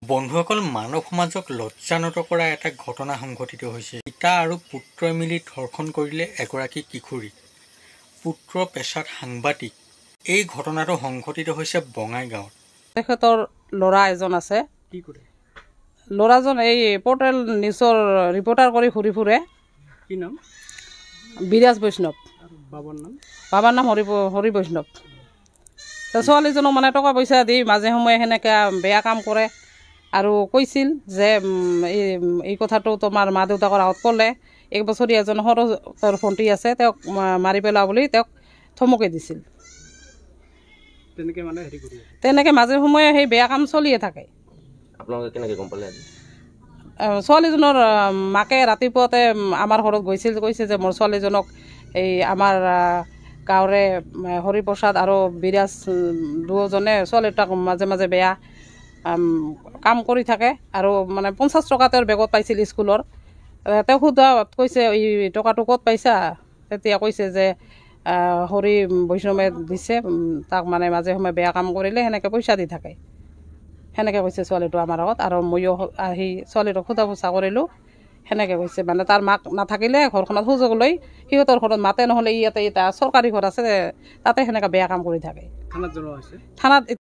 বন্ধুসকল, মানৱ সমাজক লজ্জানত কৰা এটা ঘটনা সংঘটিত হৈছে। পিতা আৰু পুত্ৰই মিলি ধৰ্ষণ কৰিলে এগৰাকী কিশোৰী। পুত্ৰ পেছাত সাংবাদিক। এই ঘটনাটো সংঘটিত হৈছে বঙাইগাঁৱত। তেখেতৰ ল'ৰা এজন আছে। কি কৰে? ল'ৰাজন এই পৰ্টেল নিউজৰ ৰিপৰ্টাৰ কৰি ঘূৰি ফুৰে। কি নাম? বিৰাজ বৈষ্ণৱ। বাবাৰ নাম? বাবাৰ নাম হৰি বৈষ্ণৱ। ছোৱালীজনক মানে টকা পইচা দি মাজে সময়ে সেনেকৈ বেয়া কাম কৰে আৰু কৈছিল যে এই কথাটো তোমাৰ মা দেউতাকৰ আগত ক'লে 1 বছৰীয়া এজন সৰু তেওঁৰ ভণ্টি আছে, তেওঁক মাৰি পেলোৱা বুলি তেওঁক থমকি দিছিল। তেনেকৈ মাজে সময়ে সেই বেয়া কাম চলিয়ে থাকে। আপোনালোকে কেনেকৈ গম পালে? ছোৱালীজনৰ মাকে ৰাতিপুৱাতে আমাৰ ঘৰত গৈছিল, কৈছে যে মোৰ ছোৱালীজনক এই আমাৰ গাঁৱৰে হৰিপ্ৰসাদ আৰু বিৰাজ দুয়োজনে ছোৱালীটাক মাজে মাজে বেয়া কাম কৰি থাকে আৰু মানে 50 টকা তেওঁৰ বেগত পাইছিল স্কুলৰ। তেওঁ সোধাত কৈছে এই টকাটো ক'ত পাইছা? তেতিয়া কৈছে যে হৰি বৈষ্ণৱে দিছে, তাক মানে মাজে সময়ে বেয়া কাম কৰিলে সেনেকৈ পইচা দি থাকে, সেনেকৈ কৈছে ছোৱালীটো আমাৰ আগত। আৰু ময়ো আহি ছোৱালীটোক সোধা পোছা কৰিলোঁ, সেনেকৈ কৈছে। মানে তাৰ মাক নাথাকিলে ঘৰখনত সুযোগ লৈ সিহঁতৰ ঘৰত মাতে, নহ'লে ইয়াতে এটা চৰকাৰী ঘৰ আছে তাতে সেনেকৈ বেয়া কাম কৰি থাকে। থানাত